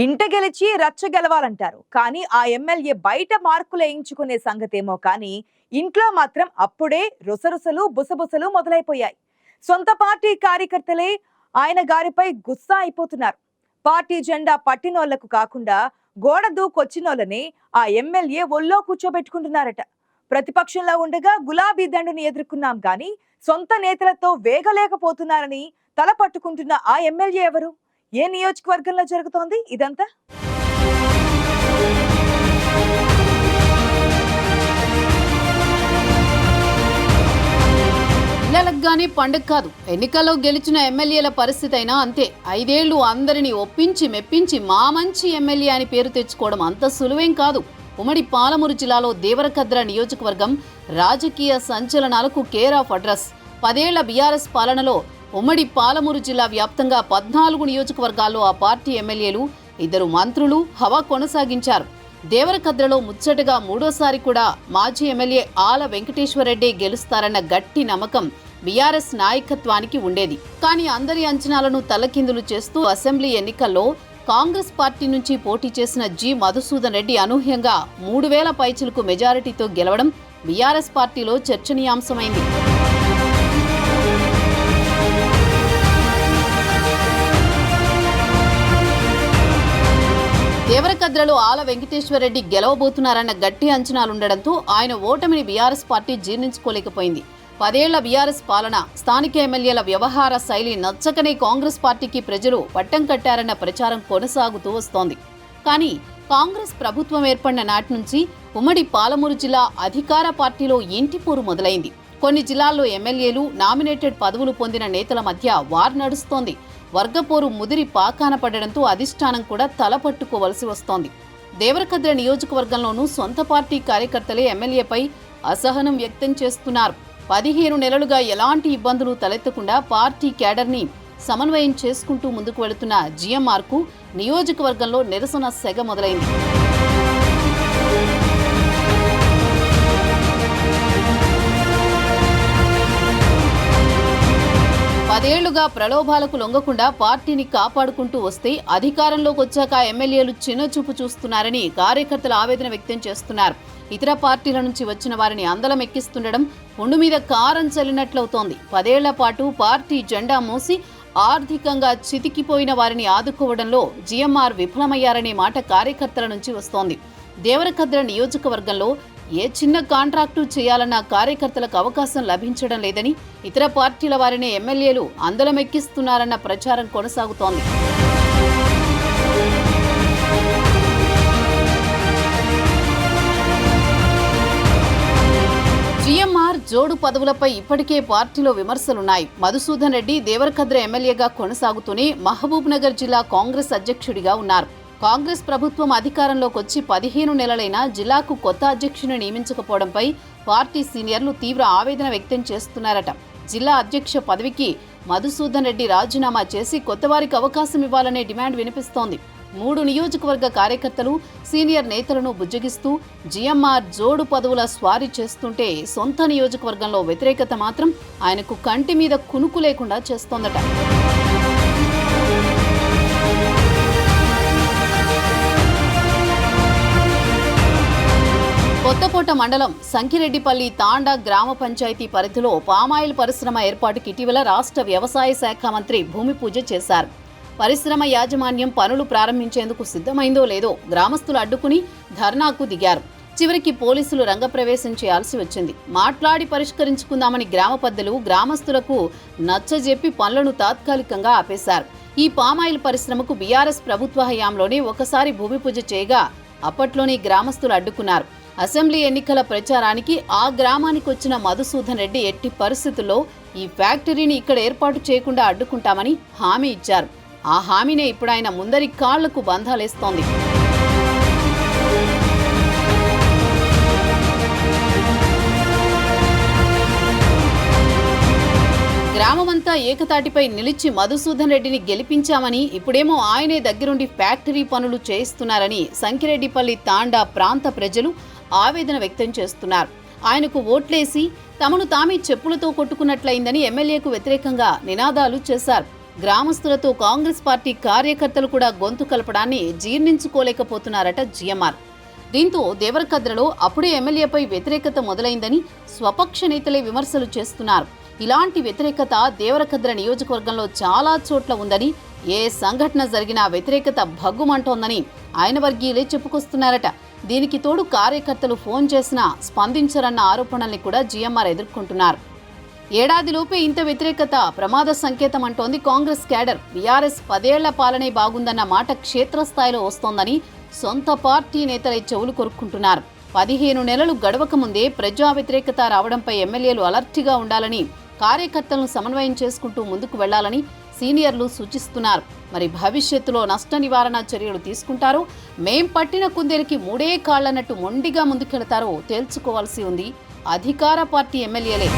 ఇంట గెలిచి రచ్చ గెలవాలంటారు కానీ ఆ ఎమ్మెల్యే బయట మార్కులు వేయించుకునే సంగతేమో కానీ ఇంట్లో మాత్రం అప్పుడే రుసరుసలు బుసబుసలు మొదలైపోయాయి. సొంత పార్టీ కార్యకర్తలే ఆయన గారిపై గుస్సా అయిపోతున్నారు. పార్టీ జెండా పట్టినోళ్లకు కాకుండా గోడ దూకొచ్చినోళ్ళని ఆ ఎమ్మెల్యే ఒళ్ళో కూర్చోబెట్టుకుంటున్నారట. ప్రతిపక్షంలో ఉండగా గులాబీ దండుని ఎదుర్కొన్నాం గాని సొంత నేతలతో వేగలేకపోతున్నారని తల పట్టుకుంటున్న ఆ ఎమ్మెల్యే ఎవరు? ఏ నియోజకవర్గంలో జరుగుతోంది ఇదంతా? పిల్లలకు పండుగ కాదు. ఎన్నికల్లో గెలిచిన ఎమ్మెల్యేల పరిస్థితి అయినా అంతే. 5 ఏళ్లు అందరినీ ఒప్పించి మెప్పించి మా మంచి ఎమ్మెల్యే అని పేరు తెచ్చుకోవడం అంత సులువేం కాదు. ఉమ్మడి పాలమూరు జిల్లాలో దేవరకద్ర నియోజకవర్గం రాజకీయ సంచలనాలకు కేర్ ఆఫ్ అడ్రస్. 10 ఏళ్ల బీఆర్ఎస్ పాలనలో ఉమ్మడి పాలమూరు జిల్లా వ్యాప్తంగా 14 నియోజకవర్గాల్లో ఆ పార్టీ ఎమ్మెల్యేలు, 2 మంత్రులు హవా కొనసాగించారు. దేవరకద్రలో ముచ్చటగా మూడోసారి కూడా మాజీ ఎమ్మెల్యే ఆల వెంకటేశ్వరరెడ్డి గెలుస్తారన్న గట్టి నమ్మకం బీఆర్ఎస్ నాయకత్వానికి ఉండేది. కానీ అందరి అంచనాలను తలకిందులు చేస్తూ అసెంబ్లీ ఎన్నికల్లో కాంగ్రెస్ పార్టీ నుంచి పోటీ చేసిన జి మధుసూదన్ రెడ్డి అనూహ్యంగా 3000 పైచిలకు మెజారిటీతో గెలవడం బీఆర్ఎస్ పార్టీలో చర్చనీయాంశమైంది. దేవరకద్రలో ఆల వెంకటేశ్వరరెడ్డి గెలవబోతున్నారన్న గట్టి అంచనాలుండడంతో ఆయన ఓటమిని బీఆర్ఎస్ పార్టీ జీర్ణించుకోలేకపోయింది. 10 ఏళ్ల బీఆర్ఎస్ పాలన, స్థానిక ఎమ్మెల్యేల వ్యవహార శైలి నచ్చకనే కాంగ్రెస్ పార్టీకి ప్రజలు పట్టం కట్టారన్న ప్రచారం కొనసాగుతూ వస్తోంది. కానీ కాంగ్రెస్ ప్రభుత్వం ఏర్పడిన నాటి నుంచి ఉమ్మడి పాలమూరు జిల్లా అధికార పార్టీలో ఇంటిపోరు మొదలైంది. కొన్ని జిల్లాల్లో ఎమ్మెల్యేలు, నామినేటెడ్ పదవులు పొందిన నేతల మధ్య వార్ నడుస్తోంది. వర్గపోరు ముదిరి పాకాన పడడంతో అధిష్టానం కూడా తలపట్టుకోవలసి వస్తోంది. దేవరకద్ర నియోజకవర్గంలోనూ సొంత పార్టీ కార్యకర్తలే ఎమ్మెల్యేపై అసహనం వ్యక్తం చేస్తున్నారు. 15 నెలలుగా ఎలాంటి ఇబ్బందులు తలెత్తకుండా పార్టీ క్యాడర్ని సమన్వయం చేసుకుంటూ ముందుకు వెళుతున్న జీఎంఆర్కు నియోజకవర్గంలో నిరసన సెగ మొదలైంది. పదేళ్లుగా ప్రలోభాలకు లొంగకుండా పార్టీని కాపాడుకుంటూ వస్తే అధికారంలోకి వచ్చాక ఎమ్మెల్యేలు చిన్నచూపు చూస్తున్నారని కార్యకర్తలు ఆవేదన వ్యక్తం చేస్తున్నారు. ఇతర పార్టీల నుంచి వచ్చిన వారిని అందలం ఎక్కిస్తుండడం పుండు మీద కారం చల్లినట్లవుతోంది. 10 ఏళ్ల పాటు పార్టీ జెండా మోసి ఆర్థికంగా చితికిపోయిన వారిని ఆదుకోవడంలో జీఎంఆర్ విఫలమయ్యారనే మాట కార్యకర్తల నుంచి వస్తోంది. దేవరకద్ర నియోజకవర్గంలో ఏ చిన్న కాంట్రాక్టు చేయాలన్న కార్యకర్తలకు అవకాశం లభించడం లేదని, ఇతర పార్టీల వారిని ఎమ్మెల్యేలు అందలమెక్కిస్తున్నారన్న ప్రచారం కొనసాగుతోంది. జీఎంఆర్ జోడు పదవులపై ఇప్పటికే పార్టీలో విమర్శలున్నాయి. మధుసూదన్ రెడ్డి దేవరకద్ర ఎమ్మెల్యేగా కొనసాగుతూనే మహబూబ్ నగర్ జిల్లా కాంగ్రెస్ అధ్యక్షుడిగా ఉన్నారు. కాంగ్రెస్ ప్రభుత్వం అధికారంలోకి వచ్చి 15 నెలలైనా జిల్లాకు కొత్త అధ్యక్షుని నియమించకపోవడంపై పార్టీ సీనియర్లు తీవ్ర ఆవేదన వ్యక్తం చేస్తున్నారట. జిల్లా అధ్యక్ష పదవికి మధుసూదన్ రెడ్డి రాజీనామా చేసి కొత్తవారికి అవకాశం ఇవ్వాలనే డిమాండ్ వినిపిస్తోంది. 3 నియోజకవర్గ కార్యకర్తలు, సీనియర్ నేతలను బుజ్జగిస్తూ జీఎంఆర్ జోడు పదవుల స్వారీ చేస్తుంటే సొంత నియోజకవర్గంలో వ్యతిరేకత మాత్రం ఆయనకు కంటి మీద కునుకు లేకుండా చేస్తోందట. కొత్తకోట మండలం సంకిరెడ్డిపల్లి తాండా గ్రామ పంచాయతీ పరిధిలో పామాయిల్ పరిశ్రమ ఏర్పాటుకి ఇటీవల రాష్ట్ర వ్యవసాయ శాఖ మంత్రి భూమి పూజ చేశారు. పరిశ్రమ యాజమాన్యం పనులు ప్రారంభించేందుకు సిద్ధమైందో లేదో గ్రామస్తులు అడ్డుకుని ధర్నాకు దిగారు. చివరికి పోలీసులు రంగప్రవేశం చేయాల్సి వచ్చింది. మాట్లాడి పరిష్కరించుకుందామని గ్రామ పెద్దలు గ్రామస్తులకు నచ్చజెప్పి పనులను తాత్కాలికంగా ఆపేశారు. ఈ పామాయిల్ పరిశ్రమకు బీఆర్ఎస్ ప్రభుత్వ హయాంలోనే ఒకసారి భూమి పూజ చేయగా అప్పట్లోనే గ్రామస్తులు అడ్డుకున్నారు. అసెంబ్లీ ఎన్నికల ప్రచారానికి ఆ గ్రామానికి వచ్చిన మధుసూదన్ రెడ్డి ఎట్టి పరిస్థితుల్లో ఈ ఫ్యాక్టరీని ఇక్కడ ఏర్పాటు చేయకుండా అడ్డుకుంటామని హామీ ఇచ్చారు. ఆ హామీనే ఇప్పుడు ఆయన ముందరి కాళ్లకు బంధాలేస్తోంది. గ్రామమంతా ఏకతాటిపై నిలిచి మధుసూదన్ రెడ్డిని గెలిపించామని, ఇప్పుడేమో ఆయనే దగ్గరుండి ఫ్యాక్టరీ పనులు చేయిస్తున్నారని సంకిరెడ్డిపల్లి తాండా ప్రాంత ప్రజలు ఆవేదన వ్యక్తం చేస్తున్నారు. ఆయనకు ఓట్లేసి తమను తామే చెప్పులతో కొట్టుకున్నట్లయిందని ఎమ్మెల్యేకు వ్యతిరేకంగా నినాదాలు చేశారు. గ్రామస్తులతో కాంగ్రెస్ పార్టీ కార్యకర్తలు కూడా గొంతు కలపడాన్ని జీర్ణించుకోలేకపోతున్నారట జిఎంఆర్. దీంతో దేవరకద్రలో అప్పుడే ఎమ్మెల్యేపై వ్యతిరేకత మొదలైందని స్వపక్ష నేతలే విమర్శలు చేస్తున్నారు. ఇలాంటి వ్యతిరేకత దేవరకద్ర నియోజకవర్గంలో చాలా చోట్ల ఉందని, ఏ సంఘటన జరిగినా వ్యతిరేకత భగ్గుమంటోందని ఆయన వర్గీయులే చెప్పుకొస్తున్నారట. దీనికి తోడు కార్యకర్తలు ఫోన్ చేసినా స్పందించరన్న ఆరోపణల్ని కూడా జిఎంఆర్ ఎదుర్కొంటున్నారు. ఏడాదిలోపే ఇంత వ్యతిరేకత ప్రమాద సంకేతం అంటోంది కాంగ్రెస్ క్యాడర్. బీఆర్ఎస్ 10 ఏళ్ల పాలనే బాగుందన్న మాట క్షేత్రస్థాయిలో వస్తోందని సొంత పార్టీ నేతలే చెవులు కొరుక్కుంటున్నారు. 15 నెలలు గడవక ముందే ప్రజా వ్యతిరేకత రావడంపై ఎమ్మెల్యేలు అలర్ట్గా ఉండాలని, కార్యకర్తలను సమన్వయం చేసుకుంటూ ముందుకు వెళ్లాలని సీనియర్లు సూచిస్తున్నారు. మరి భవిష్యత్తులో నష్ట నివారణ చర్యలు తీసుకుంటారో, మేం పట్టిన కుందేలుకి 3 కాళ్లన్నట్టు మొండిగా ముందుకెళ్తారో తేల్చుకోవాల్సి ఉంది అధికార పార్టీ ఎమ్మెల్యేలే.